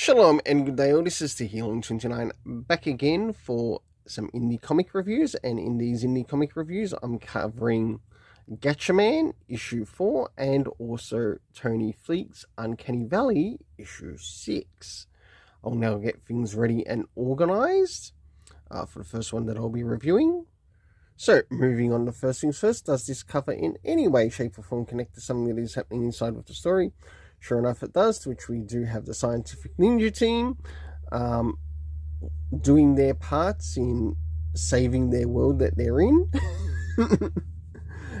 Shalom and good day all, this is Healing29 back again for some indie comic reviews, and in these indie comic reviews I'm covering Gatchaman issue 4 and also Tony Fleek's Uncanny Valley issue 6. I'll now get things ready and organised for the first one that I'll be reviewing. So, moving on to first things first, does this cover in any way, shape or form connect to something that is happening inside of the story? Sure enough it does, to which we do have the Scientific Ninja team doing their parts in saving their world that they're in.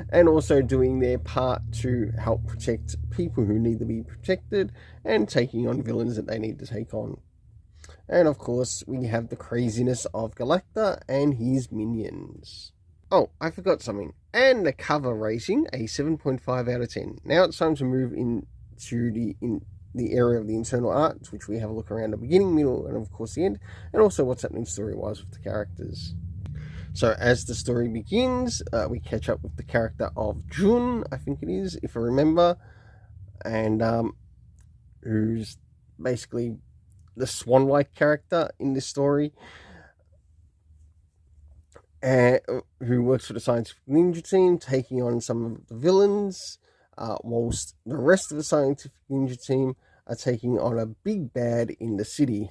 And also doing their part to help protect people who need to be protected and taking on villains that they need to take on. And of course, we have the craziness of Galacta and his minions. Oh, I forgot something. And the cover rating, a 7.5 out of 10. Now it's time to move into the area of the internal art, which we have a look around the beginning, middle, and of course the end, and also what's happening story-wise with the characters. So as the story begins, we catch up with the character of Jun, I think it is, if I remember, and who's basically the swan-like character in this story, who works for the Scientific Ninja team, taking on some of the villains, whilst the rest of the Scientific Ninja team are taking on a big bad in the city.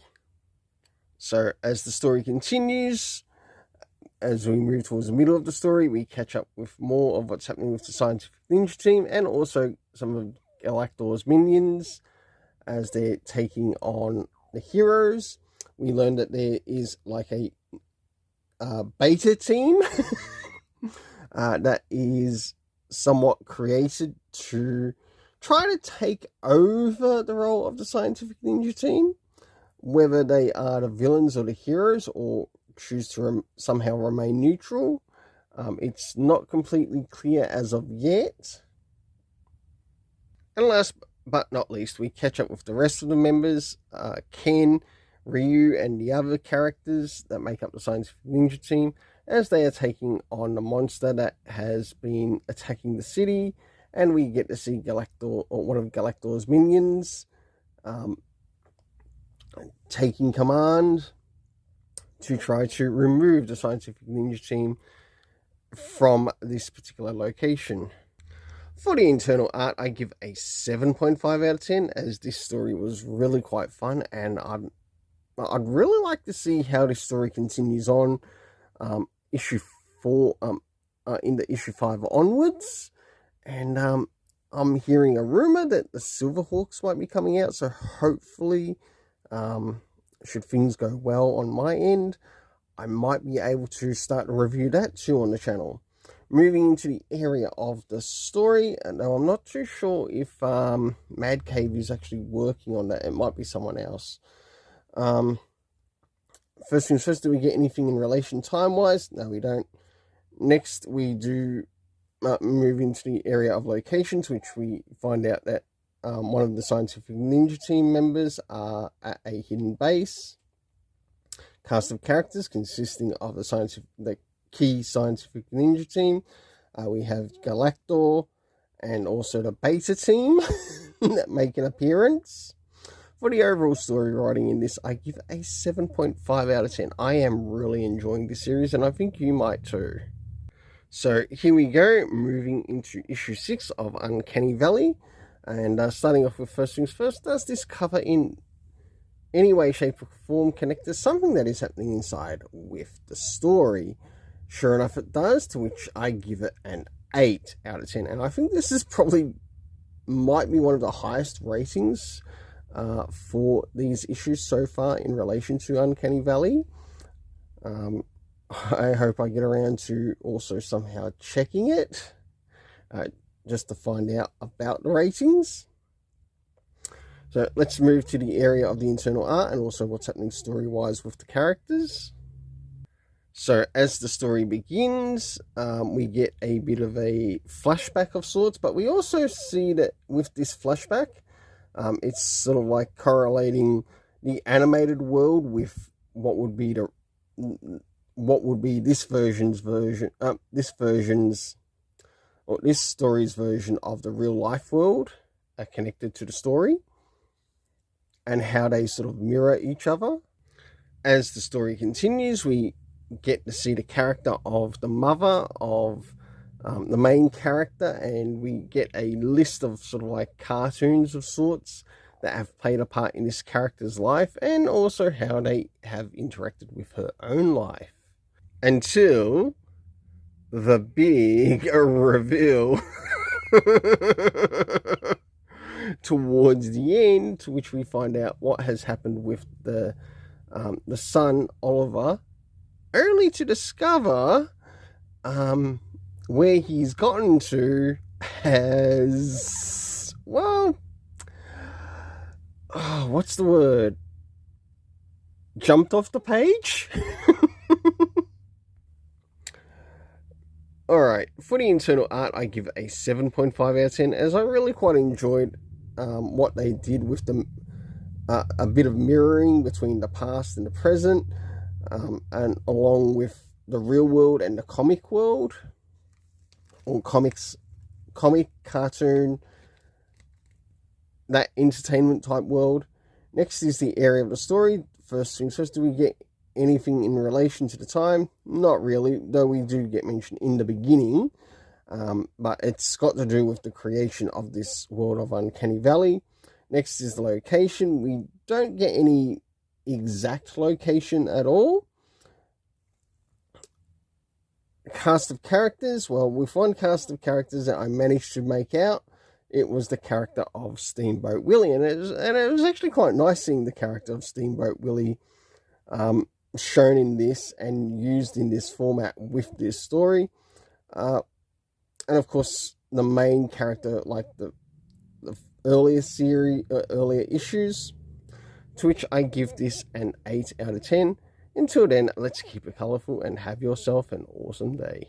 So as the story continues, as we move towards the middle of the story, we catch up with more of what's happening with the Scientific Ninja team and also some of Galactor's minions as they're taking on the heroes. We learn that there is like a beta team that is somewhat created to try to take over the role of the Scientific Ninja team, whether they are the villains or the heroes or choose to somehow remain neutral. It's not completely clear as of yet. And last but not least, we catch up with the rest of the members, Ken, Ryu, and the other characters that make up the Scientific Ninja team, as they are taking on the monster that has been attacking the city, and we get to see Galactor, or one of Galactor's minions, taking command to try to remove the Scientific Ninja team from this particular location. For the internal art, I give a 7.5 out of 10, as this story was really quite fun, and I'd really like to see how this story continues on, issue 4, in the issue 5 onwards, and I'm hearing a rumor that the Silverhawks might be coming out, so hopefully, should things go well on my end, I might be able to start to review that too on the channel. Moving into the area of the story, now I'm not too sure if Mad Cave is actually working on that. It might be someone else. First things first, do we get anything in relation time-wise? No, we don't. Next, we do move into the area of locations, which we find out that one of the Scientific Ninja team members are at a hidden base. Cast of characters consisting of the key Scientific Ninja team. We have Galactor and also the beta team that make an appearance. For the overall story writing in this, I give a 7.5 out of 10. I am really enjoying this series, and I think you might too. So here we go, moving into issue 6 of Uncanny Valley. And starting off with first things first, does this cover in any way, shape or form connect to something that is happening inside with the story? Sure enough it does, to which I give it an 8 out of 10. And I think this is probably, might be one of the highest ratings for these issues so far in relation to Uncanny Valley. I hope I get around to also somehow checking it, just to find out about the ratings. So let's move to the area of the internal art and also what's happening story-wise with the characters. So as the story begins, we get a bit of a flashback of sorts, but we also see that with this flashback, it's sort of like correlating the animated world with what would be this story's version of the real life world, connected to the story. and how they sort of mirror each other. As the story continues, we get to see the character of the mother of the main character, and we get a list of sort of like cartoons of sorts that have played a part in this character's life, and also how they have interacted with her own life. Until the big reveal towards the end, to which we find out what has happened with the son, Oliver, only to discover where he's gotten to has, well, what's the word? Jumped off the page? Alright, for the internal art, I give a 7.5 out of 10, as I really quite enjoyed what they did with the a bit of mirroring between the past and the present, and along with the real world and the comic world, or comic, cartoon, that entertainment type world. Next is the area of the story. First things first, do we get anything in relation to the time? Not really, though we do get mentioned in the beginning, but it's got to do with the creation of this world of Uncanny Valley. Next is the location. We don't get any exact location at all. Cast of characters. Well, with one cast of characters that I managed to make out, it was the character of Steamboat Willie, and it was actually quite nice seeing the character of Steamboat Willie shown in this and used in this format with this story. And of course, the main character, like the earlier series, earlier issues, to which I give this an 8 out of 10. Until then, let's keep it colourful and have yourself an awesome day.